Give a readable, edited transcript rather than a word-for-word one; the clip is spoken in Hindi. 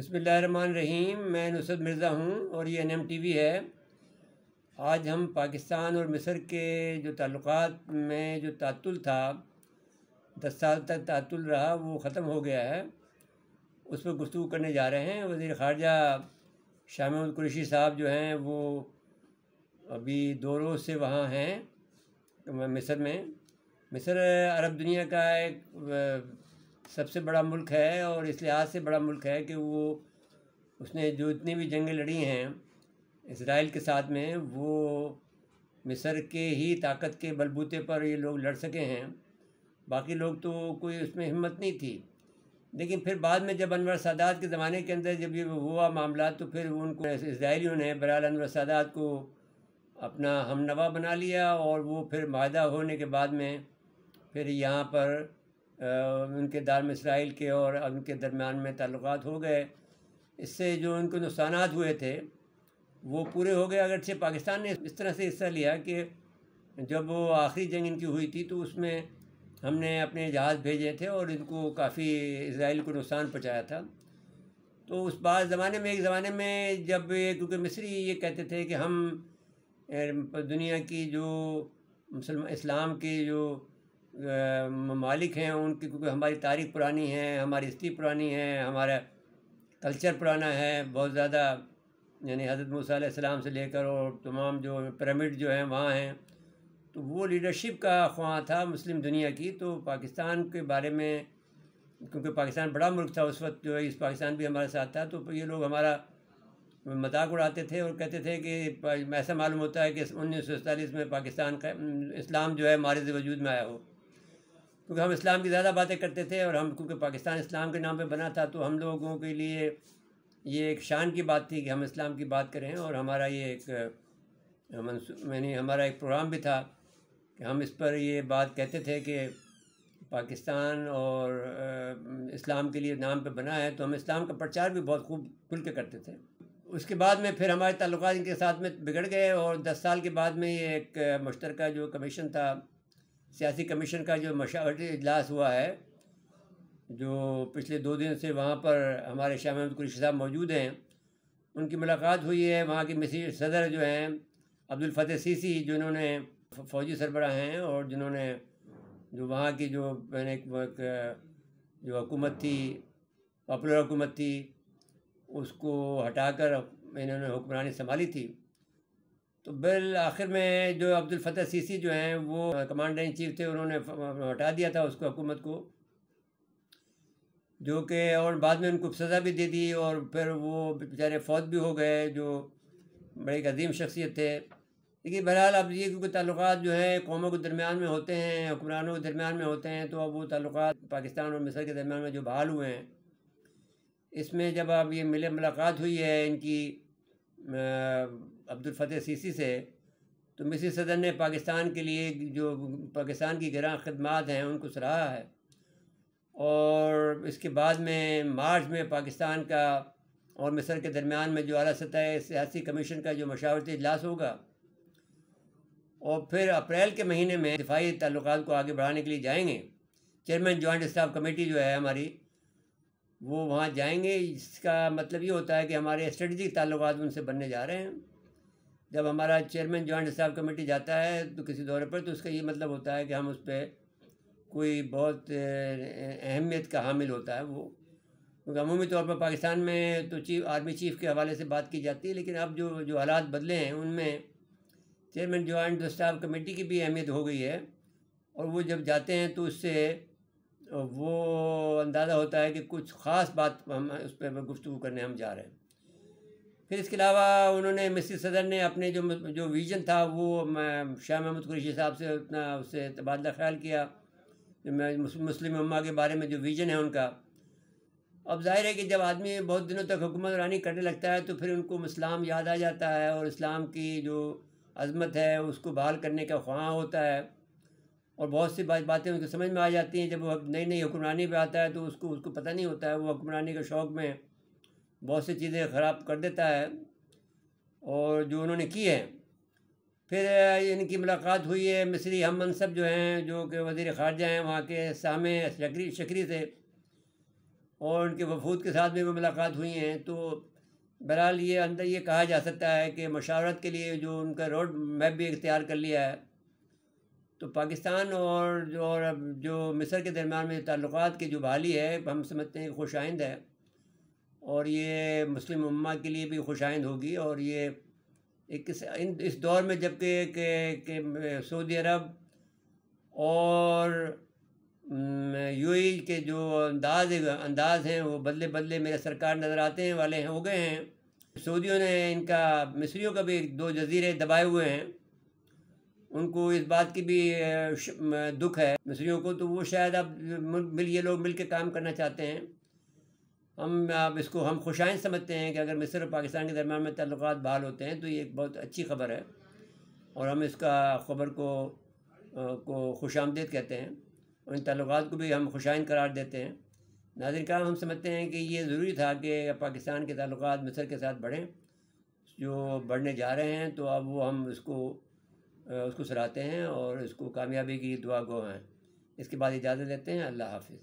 बिस्मिल्लाहिर्रहमानिर्रहीम। मैं नुसरत मिर्ज़ा हूँ और ये NMTV है। आज हम पाकिस्तान और मिस्र के जो ताल्लुकात में जो तातुल था, 10 साल तक तातुल रहा, वो ख़त्म हो गया है। उस पर गुफ्तगू करने जा रहे हैं। वज़ीर ख़ारजा शाह महमूद कुरैशी साहब जो हैं वो अभी 2 रोज़ से वहाँ हैं मिस्र में। मिस्र अरब दुनिया का एक सबसे बड़ा मुल्क है और इस लिहाज से बड़ा मुल्क है कि उसने जो इतनी भी जंगें लड़ी हैं इसराइल के साथ में, वो मिस्र के ही ताकत के बलबूते पर ये लोग लड़ सके हैं। बाकी लोग तो कोई उसमें हिम्मत नहीं थी। लेकिन फिर बाद में जब अनवर सादात के ज़माने के अंदर जब ये हुआ मामला, तो फिर उनको इसराइलियों ने बहरहाल अनवर सादात को अपना हमनवा बना लिया और वो फिर माहदा होने के बाद में फिर यहाँ पर उनके दारुल इसराइल के और उनके दरमियान में ताल्लुकात हो गए। इससे जो उनको नुकसानात हुए थे वो पूरे हो गए। अगरचे पाकिस्तान ने इस तरह से हिस्सा लिया कि जब वो आखिरी जंग इनकी हुई थी तो उसमें हमने अपने जहाज़ भेजे थे और इनको काफ़ी इसराइल को नुकसान पहुँचाया था। तो उस बाद ज़माने में एक ज़माने में जब क्योंकि मिस्री ये कहते थे कि हम दुनिया की जो इस्लाम के जो ममालिक हैं उनकी, क्योंकि हमारी तारीख़ पुरानी है, हमारी हिस्ट्री पुरानी है, हमारा कल्चर पुराना है बहुत ज़्यादा, यानी हज़रत मूसा अलैहिस्सलाम से लेकर और तमाम जो पिरामिड जो हैं वहाँ हैं। तो वो लीडरशिप का ख्वाह था मुस्लिम दुनिया की। तो पाकिस्तान के बारे में, क्योंकि पाकिस्तान बड़ा मुल्क था उस वक्त, जो है इस पाकिस्तान भी हमारे साथ था, तो ये लोग हमारा मजाक उड़ाते थे और कहते थे कि ऐसा मालूम होता है कि 1947 में पाकिस्तान का इस्लाम जो है मारिज़ वजूद में आया हो, क्योंकि हम इस्लाम की ज़्यादा बातें करते थे। और हम क्योंकि पाकिस्तान इस्लाम के नाम पे बना था, तो हम लोगों के लिए ये एक शान की बात थी कि हम इस्लाम की बात करें। और हमारा ये एक हमारा एक प्रोग्राम भी था कि हम इस पर ये बात कहते थे कि पाकिस्तान और इस्लाम के लिए नाम पे बना है, तो हम इस्लाम का प्रचार भी बहुत खूब खुल के करते थे। उसके बाद में फिर हमारे ताल्लुकात इनके साथ में बिगड़ गए और 10 साल के बाद में ये एक मुश्तरका जो कमीशन था, सियासी कमीशन का जो मशावरती इजलास हुआ है, जो पिछले 2 दिन से वहाँ पर हमारे शाह महमूद कुरैशी साहब मौजूद हैं, उनकी मुलाकात हुई है। वहाँ के मिस्री सदर जो हैं अब्दुल फतेह सीसी, जिन्होंने फ़ौजी सरबराह हैं और जिन्होंने जो वहाँ की जो मैंने जो हुकूमत थी, पॉपुलर हुकूमत थी, उसको हटाकर इन्होंने हुक्मरानी संभाली थी। तो बिल आखिर में जो अब्दुल फतेह सीसी जो हैं वो कमांडर इन चीफ थे, उन्होंने हटा दिया था उसको, हुकूमत को, जो कि और बाद में उनको सज़ा भी दे दी और फिर वो बेचारे फौत भी हो गए, जो बड़े एक अजीम शख्सियत थे। लेकिन बहरहाल अब ये क्योंकि ताल्लुकात जो हैं कौमों के दरमियान में होते हैं, हुक्मरानों के दरमियान में होते हैं, तो अब वो ताल्लुकात पाकिस्तान और मिस्र के दरमियान में जो बहाल हुए हैं, इसमें जब अब ये मुलाकात हुई है इनकी अब्दुल फतेह सीसी से, तो मिस्री सदर ने पाकिस्तान के लिए जो पाकिस्तान की गिरां खदमात हैं उनको सराहा है। और इसके बाद में मार्च में पाकिस्तान का और मिस्र के दरमियान में जो आला सतह सियासी कमीशन का जो मशावरती इजलास होगा, और फिर अप्रैल के महीने में दिफाई ताल्लुकात को आगे बढ़ाने के लिए जाएंगे। चेयरमैन जॉइंट स्टाफ कमेटी जो है हमारी, वो वहाँ जाएंगे। इसका मतलब ये होता है कि हमारे स्ट्रेटजिक ताल्लुकात उनसे बनने जा रहे हैं। जब हमारा चेयरमैन जॉइंट स्टाफ कमेटी जाता है तो किसी दौरे पर, तो उसका ये मतलब होता है कि हम उस पर कोई बहुत अहमियत का हामिल होता है वो, क्योंकि अमूमी तौर पर पाकिस्तान में तो आर्मी चीफ़ के हवाले से बात की जाती है, लेकिन अब जो हालात बदले हैं उनमें चेयरमैन जॉइंट स्टाफ कमेटी की भी अहमियत हो गई है। और वो जब जाते हैं तो उससे वो अंदाज़ा होता है कि कुछ ख़ास बात हम उस पर गुफ्तगू करने हम जा रहे हैं। फिर इसके अलावा उन्होंने मिस्री सदर ने अपने जो विज़न था वो शाह महमूद कुरैशी साहब से उतना उससे तबादला ख्याल किया, मुस्लिम उम्मा के बारे में जो विज़न है उनका। अब जाहिर है कि जब आदमी बहुत दिनों तक हुकूमतरानी करने लगता है तो फिर उनको इस्लाम याद आ जाता है और इस्लाम की जो अज़मत है उसको बहाल करने का ख्वाह होता है। और बहुत सी बातें उनको समझ में आ जाती हैं। जब वो नई नई हुक्मरानी पे आता है तो उसको पता नहीं होता है, वो हुक्मरानी के शौक़ में बहुत सी चीज़ें ख़राब कर देता है और जो उन्होंने की है। फिर इनकी मुलाकात हुई है मिस्री हम मनसब जो हैं, जो कि वज़ीर ख़ारजा हैं वहाँ के, सामे शकरी से। और उनके वफूद के साथ भी मुलाकात हुई हैं। तो बहरहाल ये अंदर ये कहा जा सकता है कि मशावरत के लिए जो उनका रोड मैप भी इख्तियार कर लिया है। तो पाकिस्तान और जो मिस्र के दरमियान में ताल्लुकात की जो बहाली है, हम समझते हैं खुशाइंद है, और ये मुस्लिम उम्मा के लिए भी खुशाइंद होगी। और ये इस दौर में जबकि सऊदी अरब और यूएई के जो अंदाज़ हैं वो बदले बदले मेरे सरकार नज़र आते हैं वाले हो गए हैं। सऊदियों ने मिस्रियों का भी 2 जजीरे दबाए हुए हैं। उनको इस बात की भी दुख है मिस्रियों को, तो वो शायद अब ये लोग मिल के काम करना चाहते हैं। अब इसको हम खुशाइंद समझते हैं कि अगर मिस्र और पाकिस्तान के दरमियान में ताल्लुकात बहाल होते हैं तो ये एक बहुत अच्छी ख़बर है, और हम इसका ख़बर को खुशामदीद कहते हैं, और इन ताल्लुकात को भी हम खुशाइंद करार देते हैं। नाज़रीन किराम, हम समझते हैं कि ये ज़रूरी था कि पाकिस्तान के ताल्लुकात मिस्र के साथ बढ़ें, जो बढ़ने जा रहे हैं। तो अब वो हम उसको सराहते हैं और इसको कामयाबी की दुआ गो हैं। इसके बाद इजाज़त लेते हैं। अल्लाह हाफ़िज़।